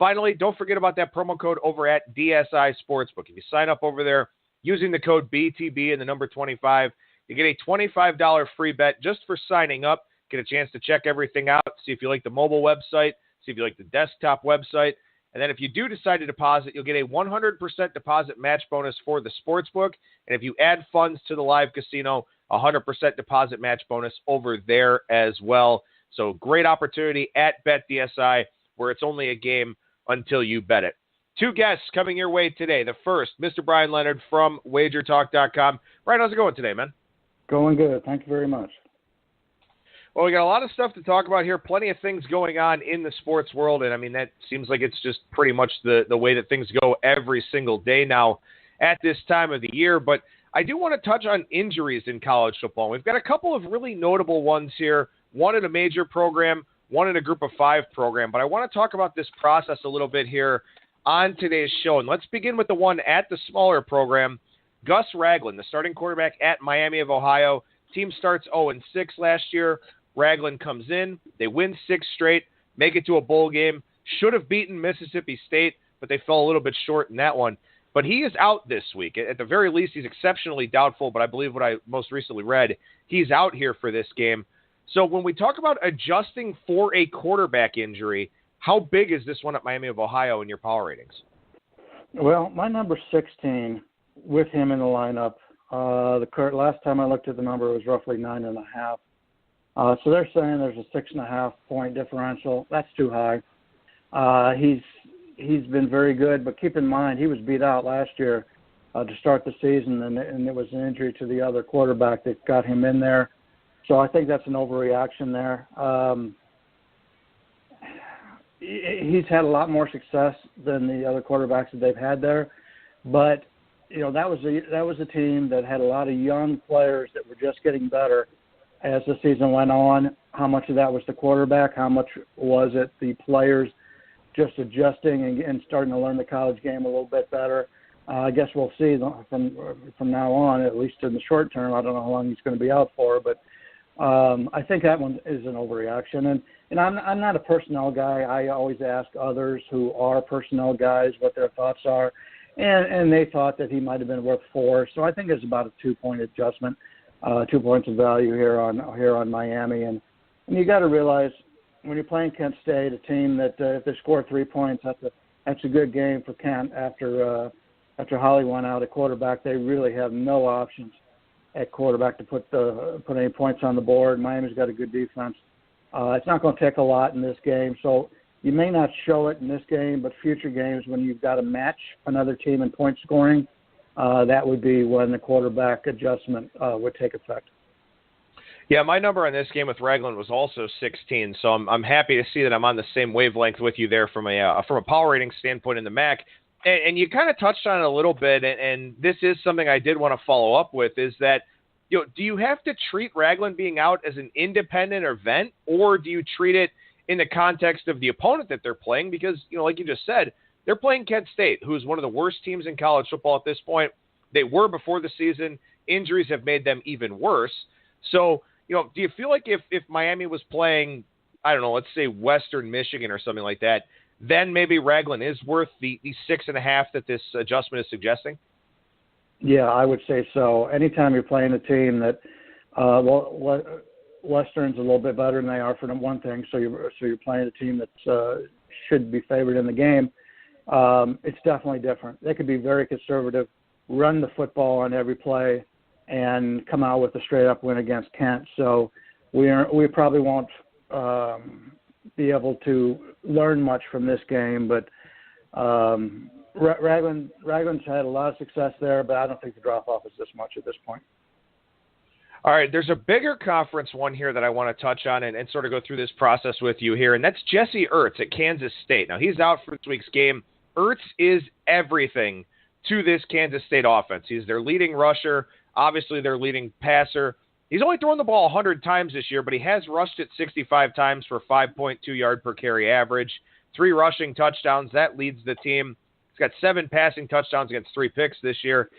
Finally, don't forget about that promo code over at DSI Sportsbook. If you sign up over there using the code BTB and the number 25, you get a $25 free bet just for signing up. Get a chance to check everything out, see if you like the mobile website, see if you like the desktop website. And then if you do decide to deposit, you'll get a 100% deposit match bonus for the sportsbook. And if you add funds to the live casino, 100% deposit match bonus over there as well. So great opportunity at BetDSI, where it's only a game until you bet it. Two guests coming your way today. The first, Mr. Bryan Leonard from WagerTalk.com. Bryan, how's it going today, man? Going good. Thank you very much. Well, we got a lot of stuff to talk about here. Plenty of things going on in the sports world. And, I mean, that seems like it's just pretty much the way that things go every single day now at this time of the year. But I do want to touch on injuries in college football. We've got a couple of really notable ones here, one in a major program, one in a group of 5 program. But I want to talk about this process a little bit here on today's show. And let's begin with the one at the smaller program. Gus Ragland, the starting quarterback at Miami of Ohio. Team starts 0-6 last year. Ragland comes in. They win 6 straight, make it to a bowl game. Should have beaten Mississippi State, but they fell a little bit short in that one. But he is out this week. At the very least, he's exceptionally doubtful, but I believe what I most recently read, he's out here for this game. So when we talk about adjusting for a quarterback injury, how big is this one at Miami of Ohio in your power ratings? Well, my number 16 with him in the lineup, last time I looked at the number, it was roughly 9.5. So they're saying there's a 6.5 point differential. That's too high. He's been very good, but keep in mind he was beat out last year to start the season, and it was an injury to the other quarterback that got him in there. So I think that's an overreaction there. He's had a lot more success than the other quarterbacks that they've had there, but you know that was a team that had a lot of young players that were just getting better as the season went on. How much of that was the quarterback? How much was it the players just adjusting and starting to learn the college game a little bit better? I guess we'll see from now on, at least in the short term. I don't know how long he's going to be out for, but I think that one is an overreaction. And I'm not a personnel guy. I always ask others who are personnel guys what their thoughts are, and they thought that he might have been worth 4. So I think it's about a 2-point adjustment. 2 points of value here on Miami, and you got to realize when you're playing Kent State, a team that if they score 3 points, that's a good game for Kent. After Holly went out at quarterback, they really have no options at quarterback to put any points on the board. Miami's got a good defense. It's not going to take a lot in this game, so you may not show it in this game, but future games when you've got to match another team in point scoring. That would be when the quarterback adjustment would take effect. Yeah, my number on this game with Ragland was also 16, so I'm happy to see that I'm on the same wavelength with you there from a power rating standpoint in the MAC. And you kind of touched on it a little bit, and this is something I did want to follow up with, is that do you have to treat Ragland being out as an independent event, or do you treat it in the context of the opponent that they're playing? Because, like you just said, they're playing Kent State, who's one of the worst teams in college football at this point. They were before the season. Injuries have made them even worse. So, do you feel like if Miami was playing, I don't know, let's say Western Michigan or something like that, then maybe Ragland is worth the 6.5 that this adjustment is suggesting? Yeah, I would say so. Anytime you're playing a team that Western's a little bit better than they are for one thing, so you're playing a team that should be favored in the game. It's definitely different. They could be very conservative, run the football on every play, and come out with a straight-up win against Kent. So we probably won't be able to learn much from this game. But Ragland's had a lot of success there, but I don't think the drop-off is this much at this point. All right, there's a bigger conference one here that I want to touch on and sort of go through this process with you here, and that's Jesse Ertz at Kansas State. Now, he's out for this week's game. Ertz is everything to this Kansas State offense. He's their leading rusher, obviously their leading passer. He's only thrown the ball 100 times this year, but he has rushed it 65 times for 5.2 yard per carry average, 3 rushing touchdowns. That leads the team. He's got 7 passing touchdowns against 3 picks this year.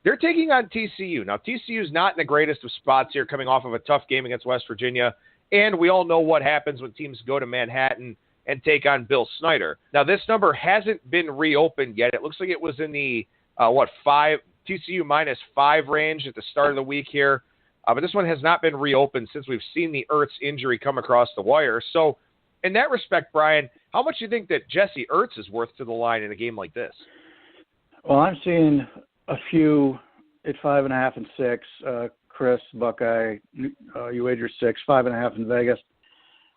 They're taking on TCU. Now, TCU's not in the greatest of spots here, coming off of a tough game against West Virginia, and we all know what happens when teams go to Manhattan and take on Bill Snyder. Now, this number hasn't been reopened yet. It looks like it was in the, TCU -5 range at the start of the week here. But this one has not been reopened since we've seen the Ertz injury come across the wire. So, in that respect, Brian, how much do you think that Jesse Ertz is worth to the line in a game like this? Well, I'm seeing a few at 5.5 and 6. Chris, Buckeye, you wager 6, 5.5 in Vegas.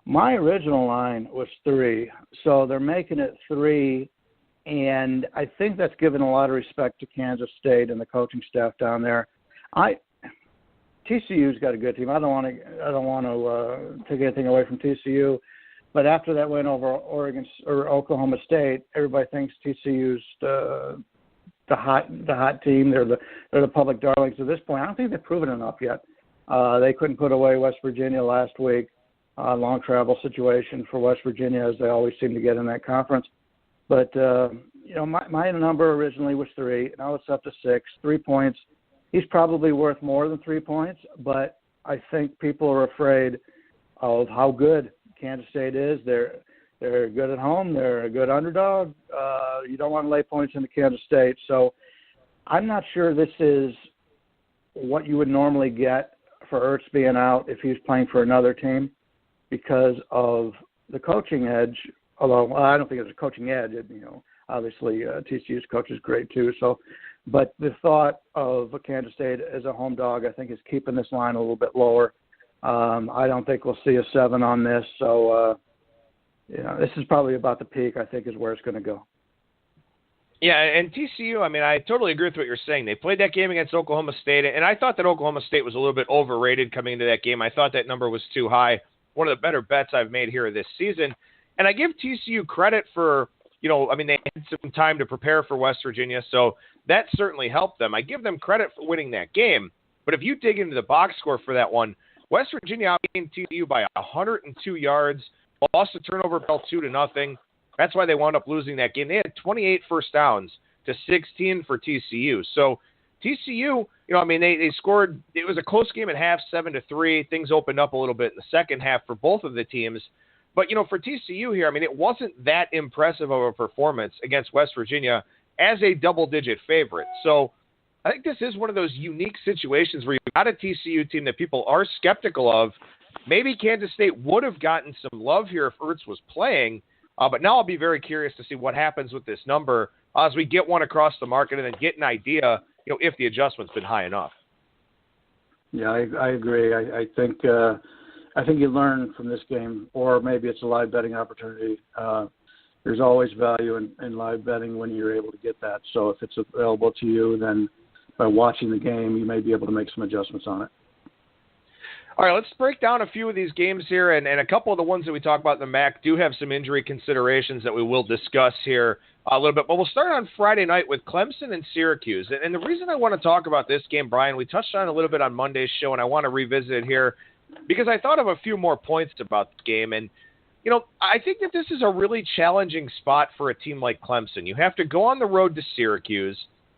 My original line was 3, so they're making it 3, and I think that's given a lot of respect to Kansas State and the coaching staff down there. TCU's got a good team. I don't want to take anything away from TCU, but after that win over Oklahoma State, everybody thinks TCU's the hot team. They're the public darlings at this point. I don't think they've proven enough yet. They couldn't put away West Virginia last week. Long travel situation for West Virginia, as they always seem to get in that conference. But my number originally was 3. Now it's up to 6. 3 points. He's probably worth more than 3 points, but I think people are afraid of how good Kansas State is. They're good at home. They're a good underdog. You don't want to lay points into Kansas State. So I'm not sure this is what you would normally get for Ertz being out if he was playing for another team because of the coaching edge. Although I don't think it's a coaching edge. Obviously TCU's coach is great too. So, but the thought of Kansas State as a home dog, I think, is keeping this line a little bit lower. I don't think we'll see a 7 on this. So, this is probably about the peak, I think, is where it's going to go. Yeah, and TCU, I totally agree with what you're saying. They played that game against Oklahoma State, and I thought that Oklahoma State was a little bit overrated coming into that game. I thought that number was too high. One of the better bets I've made here this season. And I give TCU credit for, they had some time to prepare for West Virginia, so that certainly helped them. I give them credit for winning that game. But if you dig into the box score for that one, West Virginia outgained TCU by 102 yards, lost the turnover battle 2-0. That's why they wound up losing that game. They had 28 first downs to 16 for TCU. So TCU, they scored. It was a close game at half, 7-3. Things opened up a little bit in the second half for both of the teams. But, for TCU here, it wasn't that impressive of a performance against West Virginia as a double-digit favorite. So I think this is one of those unique situations where you've got a TCU team that people are skeptical of. Maybe Kansas State would have gotten some love here if Ertz was playing, but now I'll be very curious to see what happens with this number as we get one across the market and then get an idea, if the adjustment's been high enough. Yeah, I agree. I think you learn from this game, or maybe it's a live betting opportunity. There's always value in live betting when you're able to get that. So if it's available to you, then by watching the game, you may be able to make some adjustments on it. All right, let's break down a few of these games here, and a couple of the ones that we talk about in the MAC do have some injury considerations that we will discuss here a little bit. But we'll start on Friday night with Clemson and Syracuse. And the reason I want to talk about this game, Brian, we touched on it a little bit on Monday's show, and I want to revisit it here because I thought of a few more points about the game. And, I think that this is a really challenging spot for a team like Clemson. You have to go on the road to Syracuse.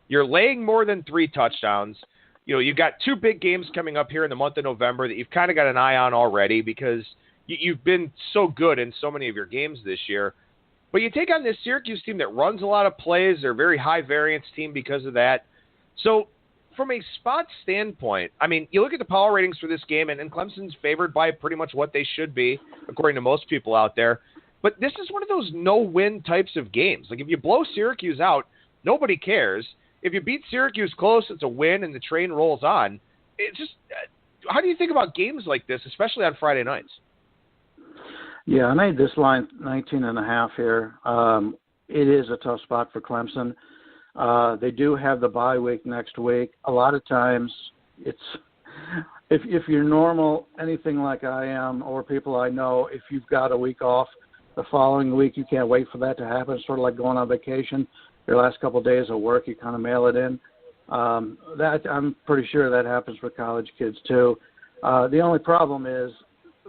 You're laying more than 3 touchdowns. You've got 2 big games coming up here in the month of November that you've kind of got an eye on already because you've been so good in so many of your games this year. But you take on this Syracuse team that runs a lot of plays. They're a very high-variance team because of that. So from a spot standpoint, you look at the power ratings for this game, and Clemson's favored by pretty much what they should be, according to most people out there. But this is one of those no-win types of games. Like, if you blow Syracuse out, nobody cares. If you beat Syracuse close, it's a win and the train rolls on. It's just, how do you think about games like this, especially on Friday nights? Yeah, I made this line 19.5 here. It is a tough spot for Clemson. They do have the bye week next week. A lot of times it's, if you're normal, anything like I am or people I know, if you've got a week off, the following week you can't wait for that to happen. It's sort of like going on vacation. Your last couple of days of work, you kind of mail it in. That I'm pretty sure that happens for college kids too. The only problem is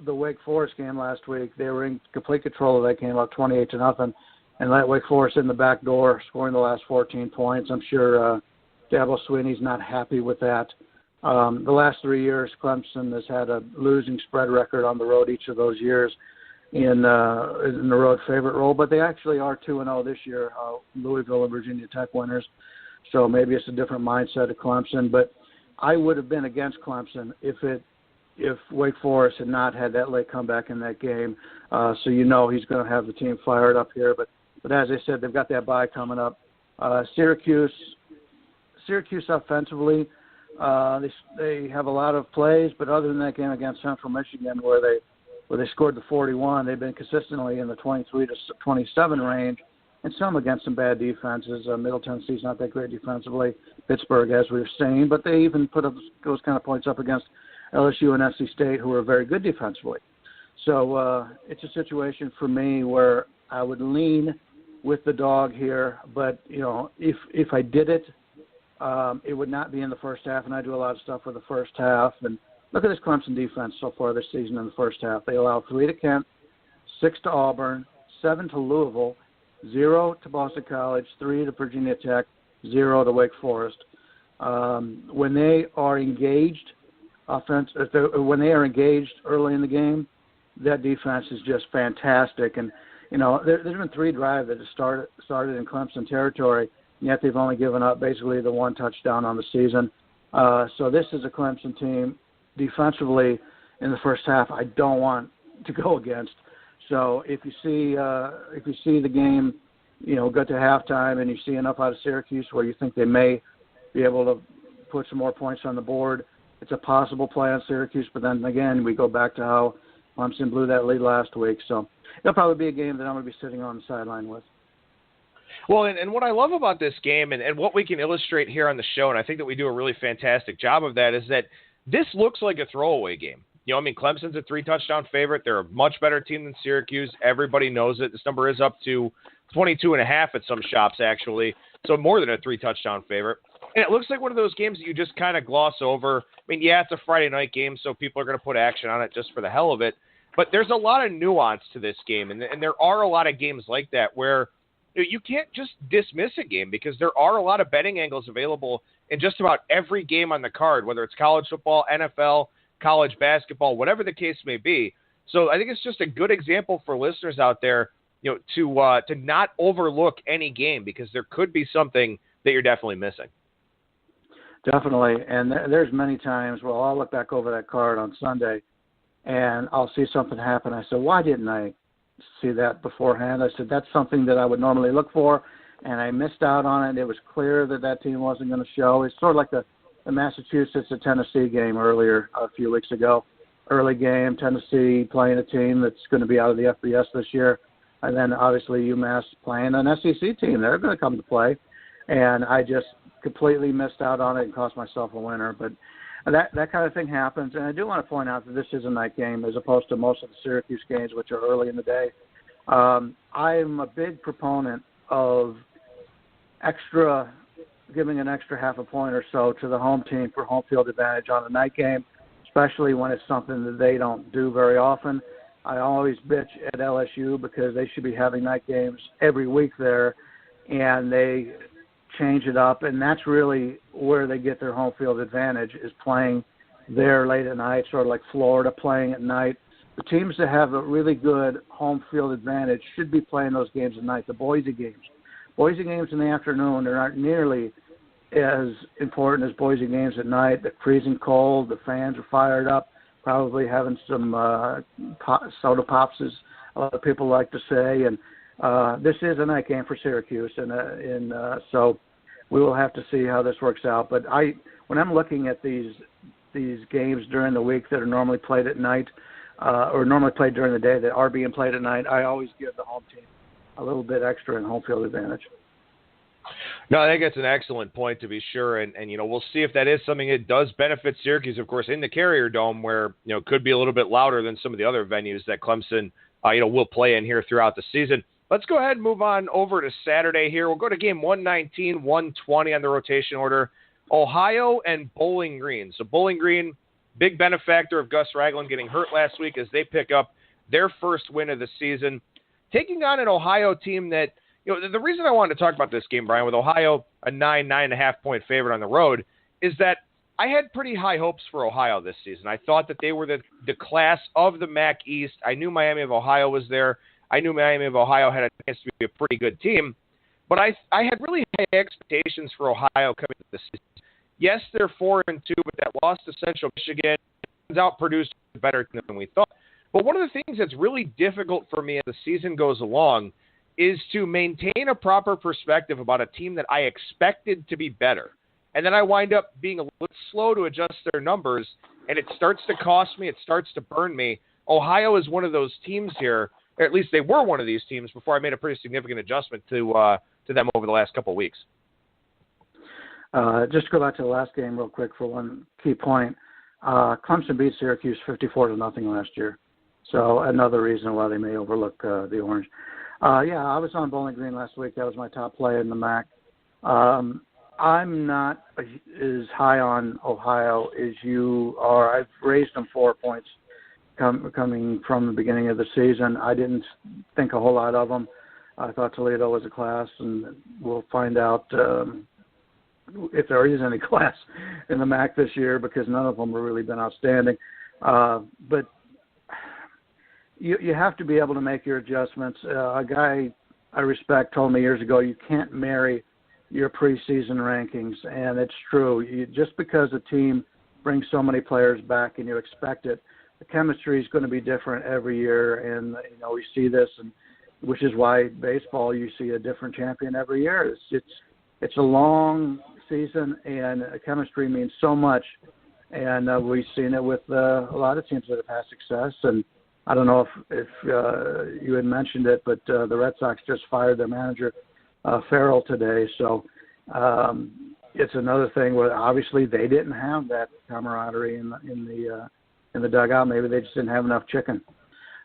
the Wake Forest game last week. They were in complete control of that game, up 28-0, and let Wake Forest in the back door, scoring the last 14 points. I'm sure Dabo Swinney's not happy with that. The last 3 years, Clemson has had a losing spread record on the road each of those years. in the road favorite role, but they actually are 2-0 this year, Louisville and Virginia Tech winners. So maybe it's a different mindset of Clemson, but I would have been against Clemson if Wake Forest had not had that late comeback in that game. So he's going to have the team fired up here. But as I said, they've got that bye coming up. Syracuse offensively, they have a lot of plays, but other than that game against Central Michigan where they scored the 41, they've been consistently in the 23 to 27 range, and some against some bad defenses. Middle Tennessee's not that great defensively. Pittsburgh, as we've seen, but they even put up those kind of points up against LSU and NC State, who are very good defensively. So it's a situation for me where I would lean with the dog here, but if I did it, it would not be in the first half, and I do a lot of stuff for the first half. And look at this Clemson defense so far this season in the first half. They allowed 3 to Kent, 6 to Auburn, 7 to Louisville, 0 to Boston College, 3 to Virginia Tech, 0 to Wake Forest. When they are engaged when they are engaged early in the game, that defense is just fantastic. And there's been 3 drives that have started in Clemson territory, yet they've only given up basically the 1 touchdown on the season. So this is a Clemson team defensively in the first half I don't want to go against. So if you see the game, go to halftime and you see enough out of Syracuse where you think they may be able to put some more points on the board, it's a possible play on Syracuse. But then again, we go back to how Clemson blew that lead last week. So it'll probably be a game that I'm going to be sitting on the sideline with. Well, and what I love about this game and what we can illustrate here on the show, and I think that we do a really fantastic job of that, is that this looks like a throwaway game. Clemson's a 3-touchdown favorite. They're a much better team than Syracuse. Everybody knows it. This number is up to 22.5 at some shops, actually, so more than a 3-touchdown favorite. And it looks like one of those games that you just kind of gloss over. It's a Friday night game, so people are going to put action on it just for the hell of it. But there's a lot of nuance to this game, and there are a lot of games like that where you can't just dismiss a game because there are a lot of betting angles available in just about every game on the card, whether it's college football, NFL, college basketball, whatever the case may be. So I think it's just a good example for listeners out there, to not overlook any game because there could be something that you're definitely missing. Definitely, and there's many times where I'll look back over that card on Sunday and I'll see something happen. I said, why didn't I see that beforehand? I said, that's something that I would normally look for, and I missed out on it. It was clear that team wasn't going to show. It's sort of like the Massachusetts to Tennessee game earlier a few weeks ago. Early game, Tennessee playing a team that's going to be out of the FBS this year, and then obviously UMass playing an SEC team. They're going to come to play, and I just completely missed out on it and cost myself a winner. But that kind of thing happens. And I do want to point out that this is a night game as opposed to most of the Syracuse games, which are early in the day. I'm a big proponent of giving an extra half a point or so to the home team for home field advantage on a night game, especially when it's something that they don't do very often. I always bitch at LSU because they should be having night games every week there, and they change it up, and that's really where they get their home field advantage, is playing there late at night, sort of like Florida playing at night. The teams that have a really good home field advantage should be playing those games at night, the Boise games. Boise games in the afternoon are not nearly as important as Boise games at night. The freezing cold, the fans are fired up, probably having some soda pops, as a lot of people like to say, and this is a night game for Syracuse, and so we will have to see how this works out. But when I'm looking at these games during the week that are normally played at night, or normally played during the day that are being played at night, I always give the home team a little bit extra in home field advantage. No, I think that's an excellent point, to be sure, and we'll see if that is something that does benefit Syracuse, of course, in the Carrier Dome, where it could be a little bit louder than some of the other venues that Clemson will play in here throughout the season. Let's go ahead and move on over to Saturday here. We'll go to game 119, 120 on the rotation order. Ohio and Bowling Green. So Bowling Green, big benefactor of Gus Ragland getting hurt last week as they pick up their first win of the season. Taking on an Ohio team that, the reason I wanted to talk about this game, Brian, with Ohio, a 9.5 point favorite on the road, is that I had pretty high hopes for Ohio this season. I thought that they were the class of the MAC East. I knew Miami of Ohio was there. I knew Miami of Ohio had a chance to be a pretty good team. But I had really high expectations for Ohio coming to this season. Yes, they're 4-2, but that loss to Central Michigan turns out produced better than we thought. But one of the things that's really difficult for me as the season goes along is to maintain a proper perspective about a team that I expected to be better. And then I wind up being a little slow to adjust their numbers, and it starts to cost me. It starts to burn me. Ohio is one of those teams here, or at least they were one of these teams before I made a pretty significant adjustment to them over the last couple of weeks. Just to go back to the last game real quick for one key point. Clemson beat Syracuse 54-0 last year. So another reason why they may overlook the Orange. Yeah, I was on Bowling Green last week. That was my top play in the MAC. I'm not as high on Ohio as you are. I've raised them 4 points coming from the beginning of the season. I didn't think a whole lot of them. I thought Toledo was a class, and we'll find out if there is any class in the MAC this year because none of them have really been outstanding. But you have to be able to make your adjustments. A guy I respect told me years ago, you can't marry your preseason rankings, and it's true. Just because a team brings so many players back and you expect it, the chemistry is going to be different every year, and we see this, and which is why baseball you see a different champion every year. It's a long season, and chemistry means so much, and we've seen it with a lot of teams that have had success. And I don't know if you had mentioned it, but the Red Sox just fired their manager, Farrell, today. So it's another thing where obviously they didn't have that camaraderie in the dugout. Maybe they just didn't have enough chicken.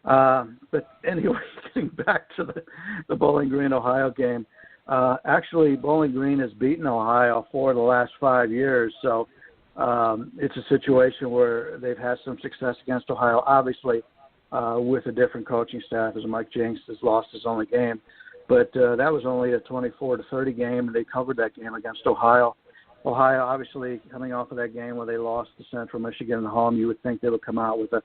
But anyway, getting back to the Bowling Green, Ohio game, actually Bowling Green has beaten Ohio 4 of the last 5 years. So it's a situation where they've had some success against Ohio, obviously with a different coaching staff, as Mike Jenks has lost his only game. But that was only a 24-30 game, and they covered that game against Ohio. Ohio, obviously, coming off of that game where they lost to Central Michigan at home, you would think they would come out with a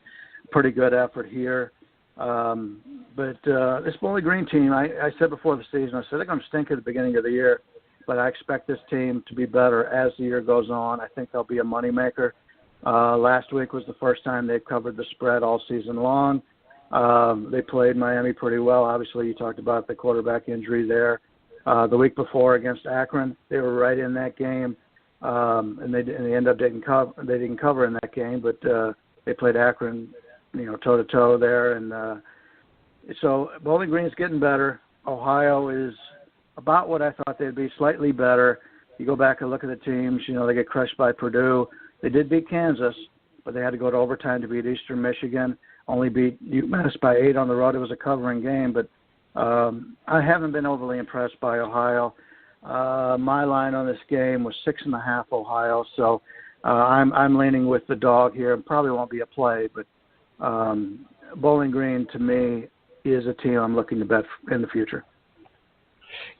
pretty good effort here. But this Bowling Green team, I said before the season, I said they're going to stink at the beginning of the year, but I expect this team to be better as the year goes on. I think they'll be a moneymaker. Last week was the first time they've covered the spread all season long. They played Miami pretty well. Obviously, you talked about the quarterback injury there. The week before against Akron, they were right in that game, and they ended up didn't cover in that game, but they played Akron, toe to toe there, and so Bowling Green's getting better. Ohio is about what I thought they'd be, slightly better. You go back and look at the teams. They get crushed by Purdue. They did beat Kansas, but they had to go to overtime to beat Eastern Michigan. Only beat UMass by 8 on the road. It was a covering game, but I haven't been overly impressed by Ohio. My line on this game was 6.5 Ohio, so I'm leaning with the dog here. It probably won't be a play, but Bowling Green to me is a team I'm looking to bet in the future.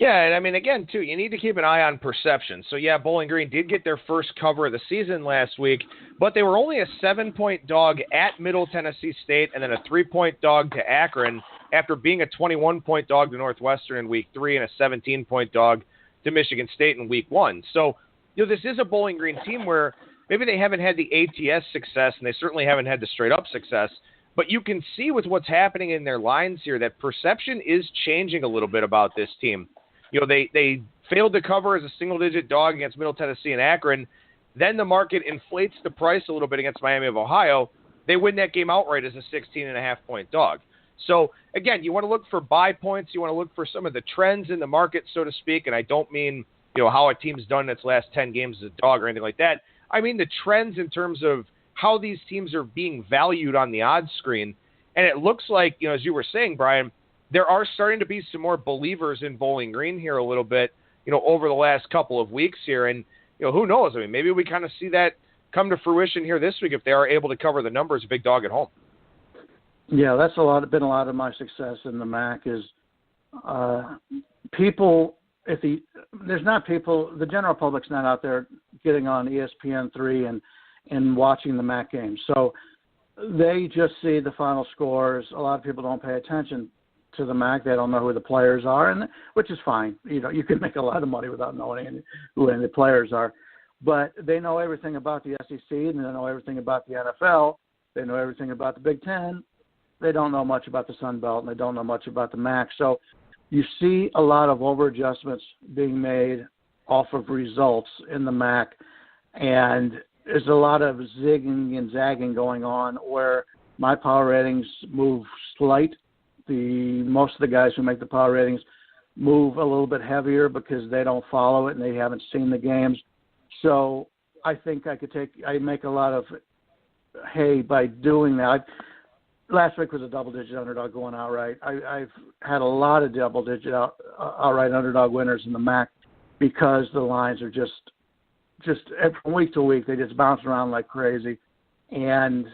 Yeah, and I mean, again, too, you need to keep an eye on perception. So, yeah, Bowling Green did get their first cover of the season last week, but they were only a 7-point dog at Middle Tennessee State and then a 3-point dog to Akron after being a 21-point dog to Northwestern in Week 3 and a 17-point dog to Michigan State in Week 1. So, this is a Bowling Green team where maybe they haven't had the ATS success and they certainly haven't had the straight-up success, but you can see with what's happening in their lines here that perception is changing a little bit about this team. They failed to cover as a single-digit dog against Middle Tennessee and Akron. Then the market inflates the price a little bit against Miami of Ohio. They win that game outright as a 16.5-point dog. So, again, you want to look for buy points. You want to look for some of the trends in the market, so to speak. And I don't mean, how a team's done in its last 10 games as a dog or anything like that. I mean the trends in terms of how these teams are being valued on the odds screen. And it looks like, as you were saying, Brian, there are starting to be some more believers in Bowling Green here a little bit, over the last couple of weeks here. And, who knows? I mean, maybe we kind of see that come to fruition here this week if they are able to cover the numbers, big dog at home. Yeah, that's been a lot of my success in the MAC is people, the general public's not out there getting on ESPN3 and watching the MAC games. So they just see the final scores. A lot of people don't pay attention to the MAC. They don't know who the players are, and which is fine. You can make a lot of money without knowing who any of the players are. But they know everything about the SEC, and they know everything about the NFL. They know everything about the Big Ten. They don't know much about the Sun Belt, and they don't know much about the MAC. So you see a lot of over-adjustments being made off of results in the MAC, and there's a lot of zigging and zagging going on where my power ratings move slight. Most of the guys who make the power ratings move a little bit heavier because they don't follow it and they haven't seen the games. So I think I make a lot of hay by doing that. Last week was a double-digit underdog going outright. I've had a lot of double-digit outright underdog winners in the MAC because the lines are just from week to week, they just bounce around like crazy. And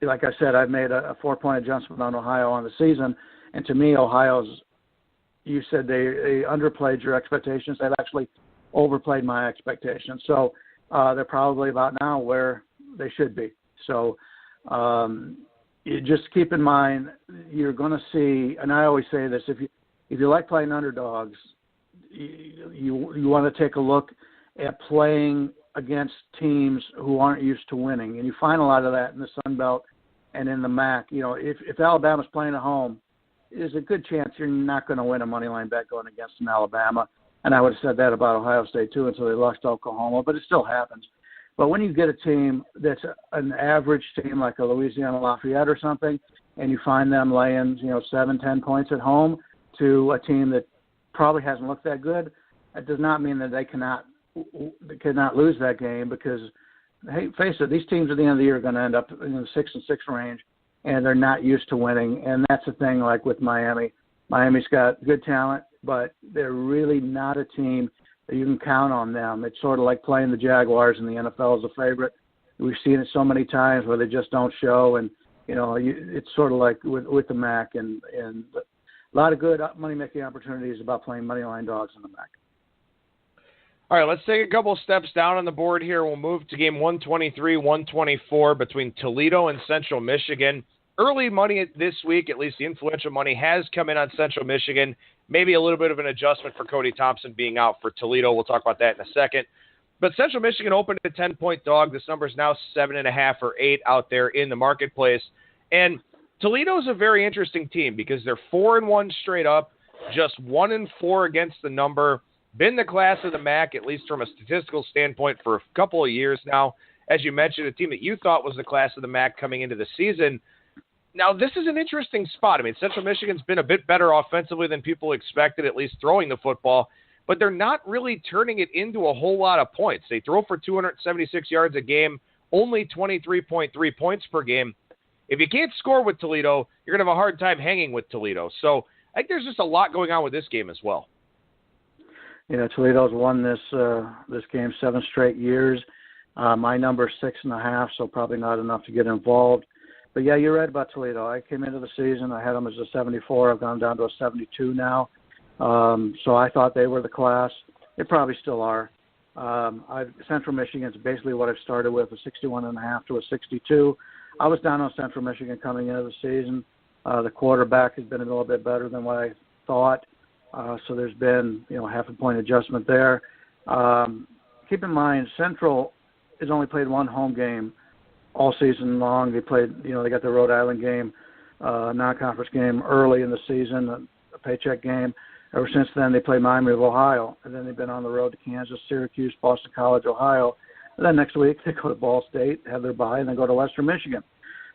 like I said, I've made a 4-point adjustment on Ohio on the season. And to me, you said they underplayed your expectations. They've actually overplayed my expectations. So they're probably about now where they should be. So you just keep in mind, you're going to see, and I always say this, if you like playing underdogs, you want to take a look at playing against teams who aren't used to winning. And you find a lot of that in the Sun Belt and in the MAC. If Alabama's playing at home, there's a good chance you're not going to win a money line bet going against an Alabama. And I would have said that about Ohio State too until they lost to Oklahoma, but it still happens. But when you get a team that's an average team like a Louisiana Lafayette or something, and you find them laying 7-10 points at home to a team that probably hasn't looked that good, that does not mean that they cannot lose that game because, hey, face it, these teams at the end of the year are going to end up in the 6-6 range, and they're not used to winning. And that's the thing, like with Miami. Miami's got good talent, but they're really not a team that you can count on them. It's sort of like playing the Jaguars in the NFL as a favorite. We've seen it so many times where they just don't show, and it's sort of like with the MAC, and a lot of good money-making opportunities about playing money line dogs in the MAC. All right, let's take a couple steps down on the board here. We'll move to game 123, 124 between Toledo and Central Michigan. Early money this week, at least the influential money, has come in on Central Michigan. Maybe a little bit of an adjustment for Cody Thompson being out for Toledo. We'll talk about that in a second. But Central Michigan opened a 10-point dog. This number is now 7.5 or 8 out there in the marketplace. And Toledo is a very interesting team because they're 4-1 straight up, just 1-4 against the number. Been the class of the MAC, at least from a statistical standpoint, for a couple of years now. As you mentioned, a team that you thought was the class of the MAC coming into the season. Now, this is an interesting spot. I mean, Central Michigan's been a bit better offensively than people expected, at least throwing the football, but they're not really turning it into a whole lot of points. They throw for 276 yards a game, only 23.3 points per game. If you can't score with Toledo, you're going to have a hard time hanging with Toledo. So I think there's just a lot going on with this game as well. Toledo's won this game 7 straight years. My number is 6.5, so probably not enough to get involved. But, yeah, you're right about Toledo. I came into the season, I had them as a 74. I've gone down to a 72 now. So I thought they were the class. They probably still are. Central Michigan's basically what I've started with, a 61.5 to a 62. I was down on Central Michigan coming into the season. The quarterback has been a little bit better than what I thought. So there's been, half a point adjustment there. Keep in mind, Central has only played one home game all season long. They played, they got the Rhode Island game, non-conference game early in the season, a paycheck game. Ever since then, they played Miami of Ohio, and then they've been on the road to Kansas, Syracuse, Boston College, Ohio. And then next week, they go to Ball State, have their bye, and then go to Western Michigan.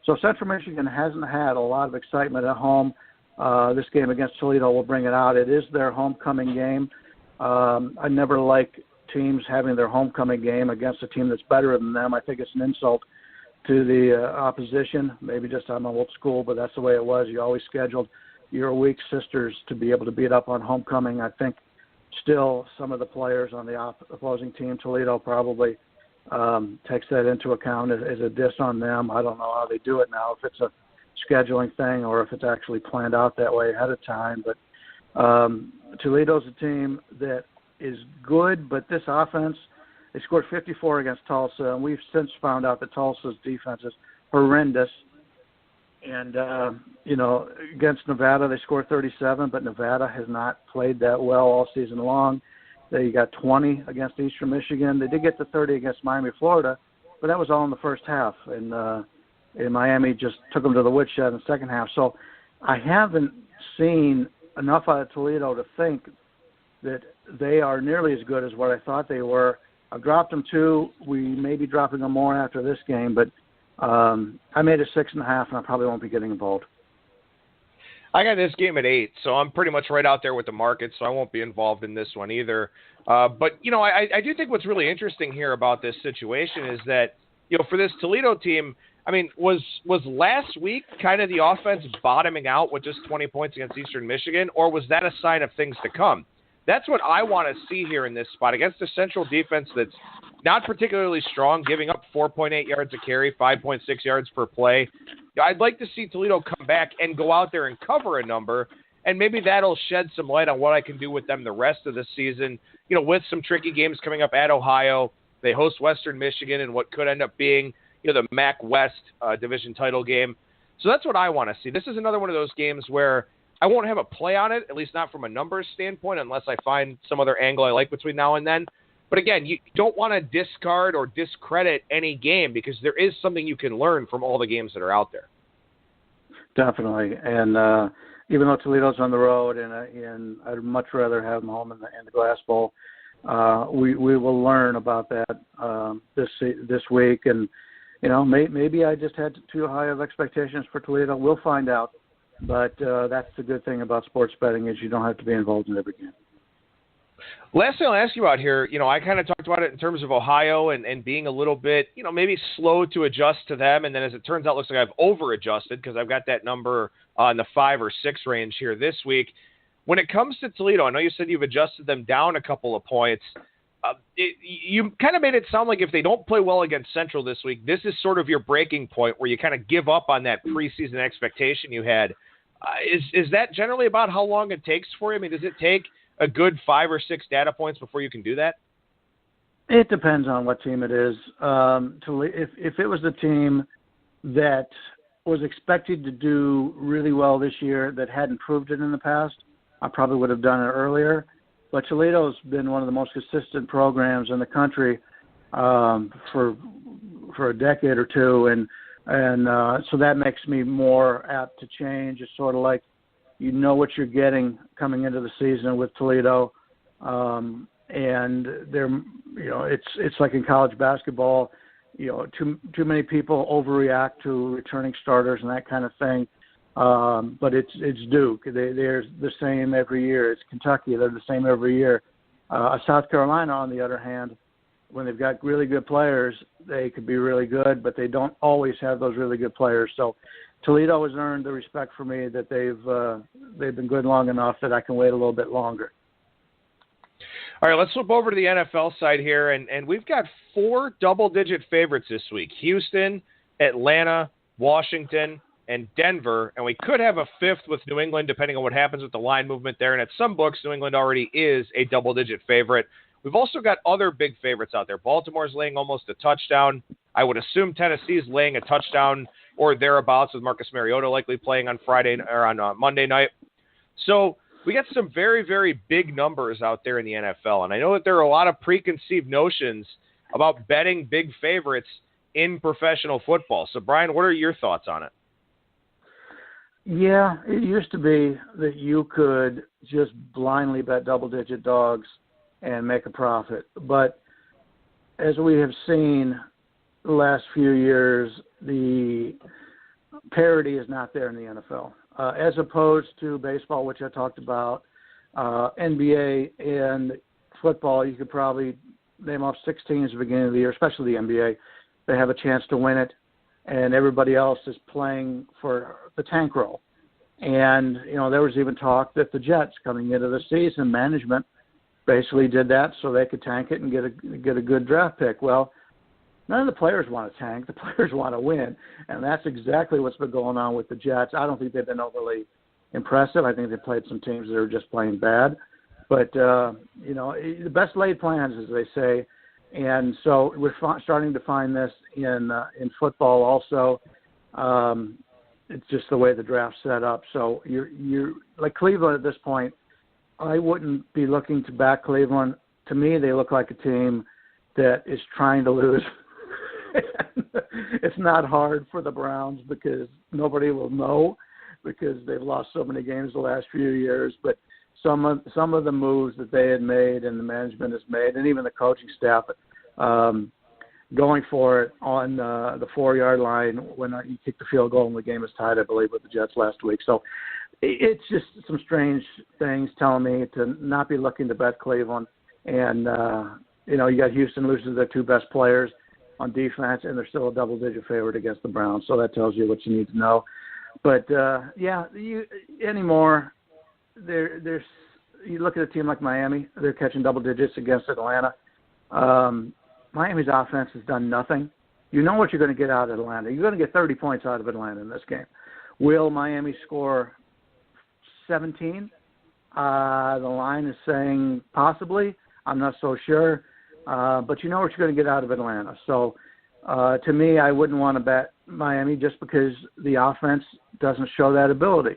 So Central Michigan hasn't had a lot of excitement at home. This game against Toledo will bring it out. It is their homecoming game. I never like teams having their homecoming game against a team that's better than them. I think it's an insult to the opposition. Maybe just I'm old school, but that's the way it was. You always scheduled your weak sisters to be able to beat up on homecoming. I think still some of the players on the opposing team, Toledo probably takes that into account as a diss on them. I don't know how they do it now, if it's a scheduling thing or if it's actually planned out that way ahead of time. But Toledo's a team that is good, but this offense, They scored 54 against Tulsa, and we've since found out that Tulsa's defense is horrendous. And, against Nevada, they scored 37, but Nevada has not played that well all season long. They got 20 against Eastern Michigan. They did get to 30 against Miami, Florida, but that was all in the first half. And Miami just took them to the woodshed in the second half. So I haven't seen enough out of Toledo to think that they are nearly as good as what I thought they were. I've dropped them 2. We may be dropping them more after this game, but I made it 6.5, and I probably won't be getting involved. I got this game at 8, so I'm pretty much right out there with the market, so I won't be involved in this one either. But I do think what's really interesting here about this situation is that, for this Toledo team, I mean, was last week kind of the offense bottoming out with just 20 points against Eastern Michigan, or was that a sign of things to come? That's what I want to see here in this spot against a Central defense that's not particularly strong, giving up 4.8 yards a carry, 5.6 yards per play. I'd like to see Toledo come back and go out there and cover a number, and maybe that'll shed some light on what I can do with them the rest of the season, with some tricky games coming up at Ohio. They host Western Michigan in what could end up being the MAC West division title game. So that's what I want to see. This is another one of those games where I won't have a play on it, at least not from a numbers standpoint, unless I find some other angle I like between now and then. But again, you don't want to discard or discredit any game because there is something you can learn from all the games that are out there. Definitely. And even though Toledo's on the road and I'd much rather have them home in the Glass Bowl, we will learn about that this week. And, maybe I just had too high of expectations for Toledo. We'll find out. But that's the good thing about sports betting is you don't have to be involved in every game. Last thing I'll ask you about here, I kind of talked about it in terms of Ohio and being a little bit, maybe slow to adjust to them. And then as it turns out, it looks like I've over-adjusted because I've got that number in the 5 or 6 range here this week. When it comes to Toledo, I know you said you've adjusted them down a couple of points. You kind of made it sound like if they don't play well against Central this week, this is sort of your breaking point where you kind of give up on that preseason expectation you had. Is that generally about how long it takes for you? I mean, does it take a good 5 or 6 data points before you can do that? It depends on what team it is. If it was a team that was expected to do really well this year that hadn't proved it in the past, I probably would have done it earlier. But Toledo's been one of the most consistent programs in the country for a decade or two, and so that makes me more apt to change. It's sort of like what you're getting coming into the season with Toledo, and they're it's like in college basketball, too many people overreact to returning starters and that kind of thing. But it's Duke. They're the same every year. It's Kentucky. They're the same every year. South Carolina, on the other hand, when they've got really good players, they could be really good, but they don't always have those really good players. So Toledo has earned the respect for me that they've been good long enough that I can wait a little bit longer. All right, let's flip over to the NFL side here, and we've got 4 double-digit favorites this week: Houston, Atlanta, Washington, and Denver, and we could have a 5th with New England, depending on what happens with the line movement there. And at some books, New England already is a double-digit favorite. We've also got other big favorites out there. Baltimore's laying almost a touchdown. I would assume Tennessee's laying a touchdown or thereabouts, with Marcus Mariota likely playing on Monday night. So we got some very, very big numbers out there in the NFL, and I know that there are a lot of preconceived notions about betting big favorites in professional football. So, Brian, what are your thoughts on it? Yeah, it used to be that you could just blindly bet double-digit dogs and make a profit. But as we have seen the last few years, the parity is not there in the NFL. As opposed to baseball, which I talked about, NBA and football, you could probably name off 6 teams at the beginning of the year, especially the NBA. They have a chance to win it, and everybody else is playing for the tank roll. And, there was even talk that the Jets coming into the season, management basically did that so they could tank it and get a good draft pick. Well, none of the players want to tank. The players want to win, and that's exactly what's been going on with the Jets. I don't think they've been overly impressive. I think they played some teams that are just playing bad. But, the best laid plans, as they say, And so we're starting to find this in football also. It's just the way the draft's set up. So you're like Cleveland at this point. I wouldn't be looking to back Cleveland. To me, they look like a team that is trying to lose. It's not hard for the Browns because nobody will know because they've lost so many games the last few years. But some of the moves that they had made and the management has made, and even the coaching staff, going for it on the 4-yard line when you kick the field goal and the game is tied, I believe, with the Jets last week. So it's just some strange things telling me to not be looking to bet Cleveland. And, you got Houston loses their 2 best players on defense, and they're still a double-digit favorite against the Browns. So that tells you what you need to know. But, anymore, there's you look at a team like Miami, they're catching double digits against Atlanta. Miami's offense has done nothing. You know what you're going to get out of Atlanta. You're going to get 30 points out of Atlanta in this game. Will Miami score 17? The line is saying possibly. I'm not so sure. But you know what you're going to get out of Atlanta. So, to me, I wouldn't want to bet Miami just because the offense doesn't show that ability.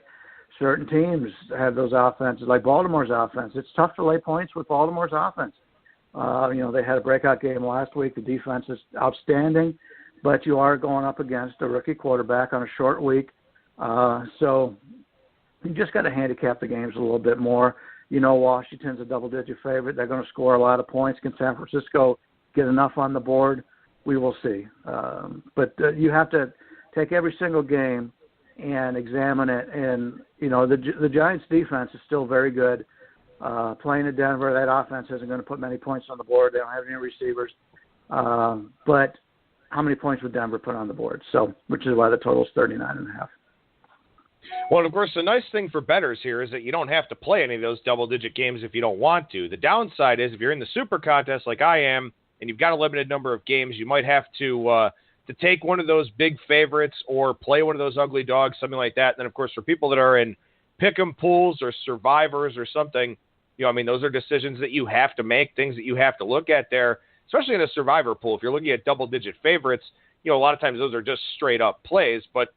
Certain teams have those offenses, like Baltimore's offense. It's tough to lay points with Baltimore's offense. They had a breakout game last week. The defense is outstanding, but you are going up against a rookie quarterback on a short week. So you just got to handicap the games a little bit more. Washington's a double-digit favorite. They're going to score a lot of points. Can San Francisco get enough on the board? We will see. But you have to take every single game and examine it. And, the Giants' defense is still very good. Playing at Denver, that offense isn't going to put many points on the board. They don't have any receivers. But how many points would Denver put on the board? So, which is why the total is 39.5. Well, of course, the nice thing for bettors here is that you don't have to play any of those double-digit games if you don't want to. The downside is if you're in the Super Contest like I am and you've got a limited number of games, you might have to take one of those big favorites or play one of those ugly dogs, something like that. And then, of course, for people that are in pick'em pools or survivors or something, those are decisions that you have to make, things that you have to look at there, especially in a survivor pool. If you're looking at double-digit favorites, a lot of times those are just straight-up plays, but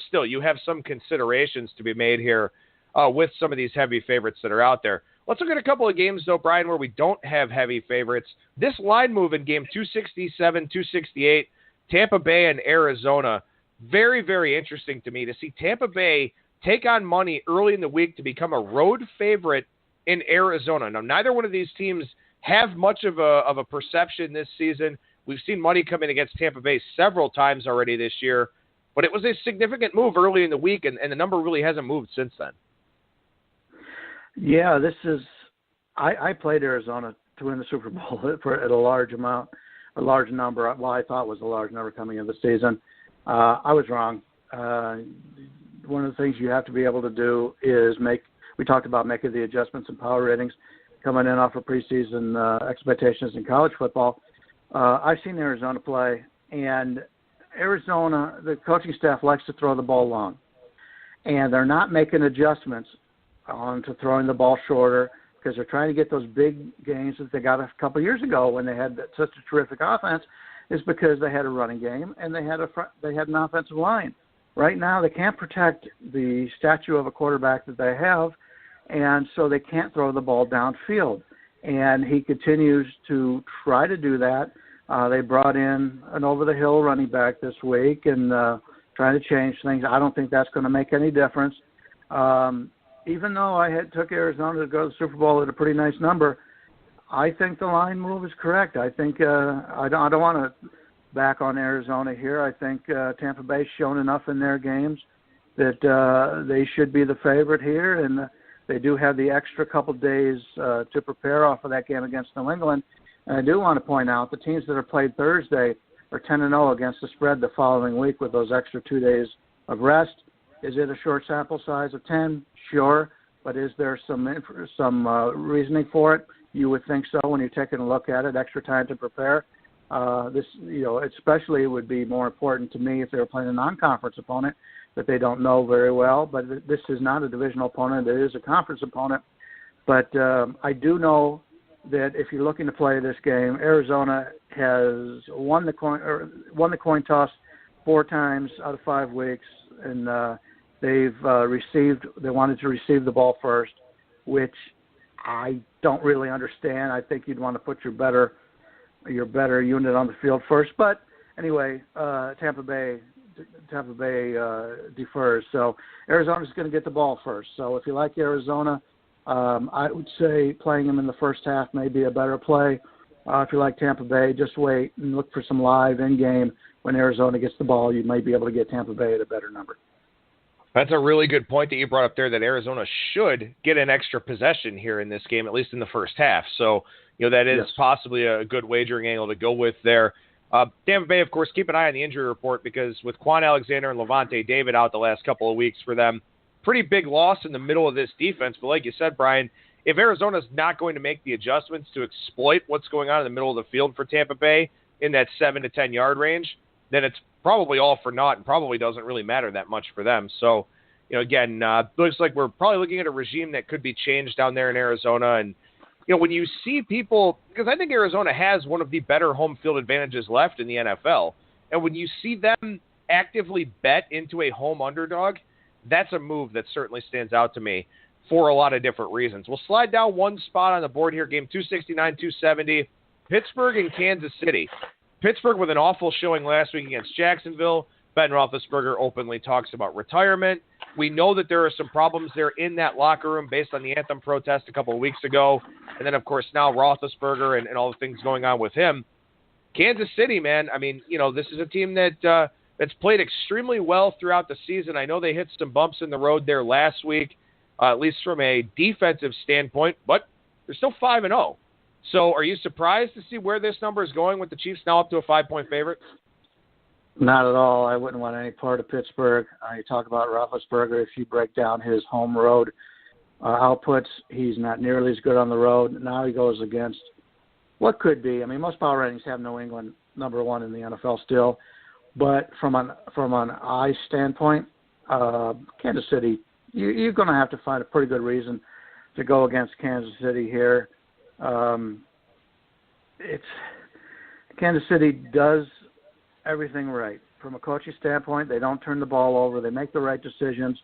still, you have some considerations to be made here with some of these heavy favorites that are out there. Let's look at a couple of games, though, Brian, where we don't have heavy favorites. This line move in game 267, 268, Tampa Bay and Arizona, very, very interesting to me to see Tampa Bay take on money early in the week to become a road favorite in Arizona. Now, neither one of these teams have much of a perception this season. We've seen money come in against Tampa Bay several times already this year. But it was a significant move early in the week, and the number really hasn't moved since then. Yeah, I played Arizona to win the Super Bowl at a large number. Well, I thought was a large number coming into the season. I was wrong. One of the things you have to be able to do is we talked about making the adjustments in power ratings coming in off of preseason expectations in college football. I've seen Arizona play, and Arizona, the coaching staff likes to throw the ball long, and they're not making adjustments onto throwing the ball shorter because they're trying to get those big gains that they got a couple of years ago when they had such a terrific offense. Is because they had a running game and they had an offensive line. Right now, they can't protect the statue of a quarterback that they have, and so they can't throw the ball downfield. And he continues to try to do that. They brought in an over-the-hill running back this week and trying to change things. I don't think that's going to make any difference. Even though I took Arizona to go to the Super Bowl at a pretty nice number, I think the line move is correct. I think I don't want to back on Arizona here. I think Tampa Bay's shown enough in their games that they should be the favorite here, and they do have the extra couple days to prepare off of that game against New England. And I do want to point out the teams that are played Thursday are 10-0 against the spread the following week with those extra 2 days of rest. Is it a short sample size of 10? Sure. But is there some reasoning for it? You would think so when you're taking a look at it, extra time to prepare. Especially it would be more important to me if they were playing a non-conference opponent that they don't know very well. But this is not a divisional opponent. It is a conference opponent. But I do know that if you're looking to play this game, Arizona has won the coin toss 4 times out of 5 weeks, and they wanted to receive the ball first, which I don't really understand. I think you'd want to put your better unit on the field first. But anyway, Tampa Bay defers. So Arizona's going to get the ball first. So if you like Arizona, I would say playing them in the first half may be a better play. If you like Tampa Bay, just wait and look for some live in-game. When Arizona gets the ball, you might be able to get Tampa Bay at a better number. That's a really good point that you brought up there, that Arizona should get an extra possession here in this game, at least in the first half. So, that is possibly a good wagering angle to go with there. Tampa Bay, of course, keep an eye on the injury report, because with Quan Alexander and Levante David out the last couple of weeks for them, pretty big loss in the middle of this defense. But like you said, Brian, if Arizona's not going to make the adjustments to exploit what's going on in the middle of the field for Tampa Bay in that 7 to 10 yard range, then it's probably all for naught and probably doesn't really matter that much for them. So, again, looks like we're probably looking at a regime that could be changed down there in Arizona. And, when you see people, because I think Arizona has one of the better home field advantages left in the NFL, and when you see them actively bet into a home underdog, that's a move that certainly stands out to me for a lot of different reasons. We'll slide down one spot on the board here, game 269-270, Pittsburgh and Kansas City. Pittsburgh with an awful showing last week against Jacksonville. Ben Roethlisberger openly talks about retirement. We know that there are some problems there in that locker room based on the anthem protest a couple of weeks ago. And then, of course, now Roethlisberger and all the things going on with him. Kansas City, man, I mean, this is a team that's played extremely well throughout the season. I know they hit some bumps in the road there last week, at least from a defensive standpoint, but they're still 5-0. So are you surprised to see where this number is going with the Chiefs now up to a 5-point favorite? Not at all. I wouldn't want any part of Pittsburgh. You talk about Roethlisberger. If you break down his home road outputs, he's not nearly as good on the road. Now he goes against what could be. I mean, most power ratings have New England number 1 in the NFL still. But from an eye standpoint, Kansas City, you're going to have to find a pretty good reason to go against Kansas City here. Kansas City does everything right. From a coaching standpoint, they don't turn the ball over. They make the right decisions.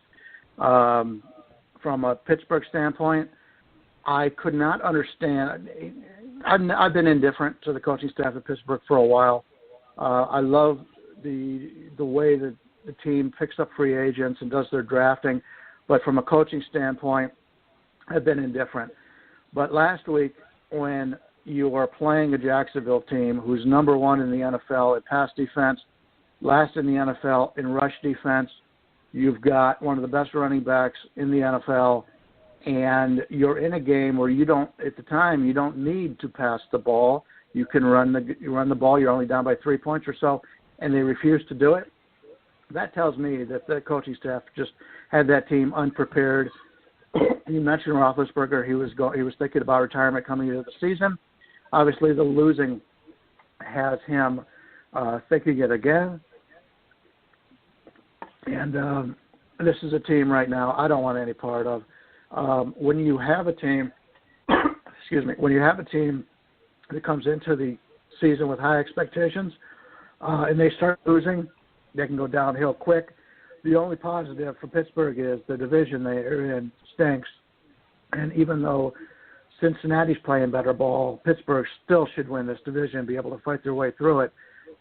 From a Pittsburgh standpoint, I could not understand. I've been indifferent to the coaching staff at Pittsburgh for a while. I love the way that the team picks up free agents and does their drafting. But from a coaching standpoint, I've been indifferent. But last week, when you are playing a Jacksonville team who's number 1 in the NFL at pass defense, last in the NFL in rush defense, you've got one of the best running backs in the NFL, and you're in a game where you don't need to pass the ball. You can run the ball. You're only down by 3 points or so, and they refuse to do it. That tells me that the coaching staff just had that team unprepared. You mentioned Roethlisberger. He was thinking about retirement coming into the season. Obviously, the losing has him thinking it again. And this is a team right now I don't want any part of. When you have a team, when you have a team that comes into the season with high expectations and they start losing, they can go downhill quick. The only positive for Pittsburgh is the division they are in stinks. And even though Cincinnati's playing better ball, Pittsburgh still should win this division and be able to fight their way through it.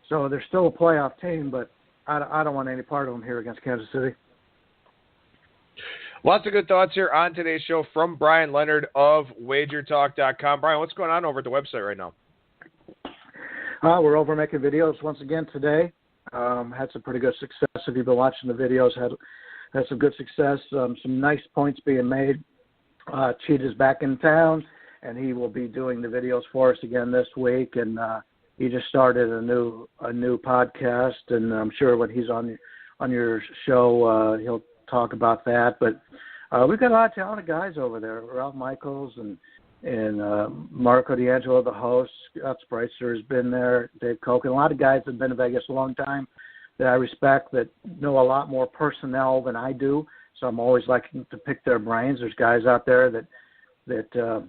So they're still a playoff team, but I don't want any part of them here against Kansas City. Lots of good thoughts here on today's show from Bryan Leonard of WagerTalk.com. Brian, what's going on over at the website right now? We're over making videos once again today. Had some pretty good success. If you've been watching the videos, had some good success. Some nice points being made. Cheat is back in town, and he will be doing the videos for us again this week. And he just started a new podcast, and I'm sure when he's on your show, he'll talk about that. But we've got a lot of talented guys over there. Ralph Michaels and Marco D'Angelo, the host. Scott Spritzer has been there. Dave Koch, and a lot of guys that have been in Vegas a long time that I respect, that know a lot more personnel than I do. So I'm always liking to pick their brains. There's guys out there that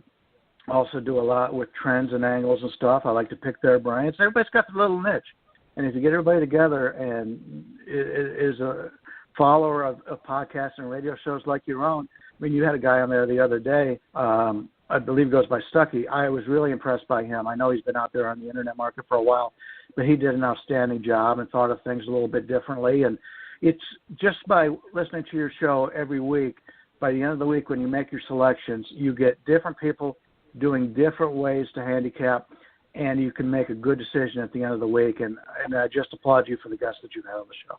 also do a lot with trends and angles and stuff. I like to pick their brains. Everybody's got their little niche. And if you get everybody together and is a follower of podcasts and radio shows like your own, I mean, you had a guy on there the other day, I believe goes by Stuckey. I was really impressed by him. I know he's been out there on the internet market for a while, but he did an outstanding job and thought of things a little bit differently. And it's just by listening to your show every week, by the end of the week when you make your selections, you get different people doing different ways to handicap, and you can make a good decision at the end of the week. And I just applaud you for the guests that you've had on the show.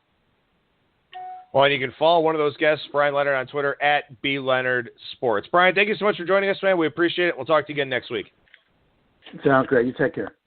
Well, and you can follow one of those guests, Bryan Leonard, on Twitter at @BLeonardSports. Bryan, thank you so much for joining us, man. We appreciate it. We'll talk to you again next week. Sounds great. You take care.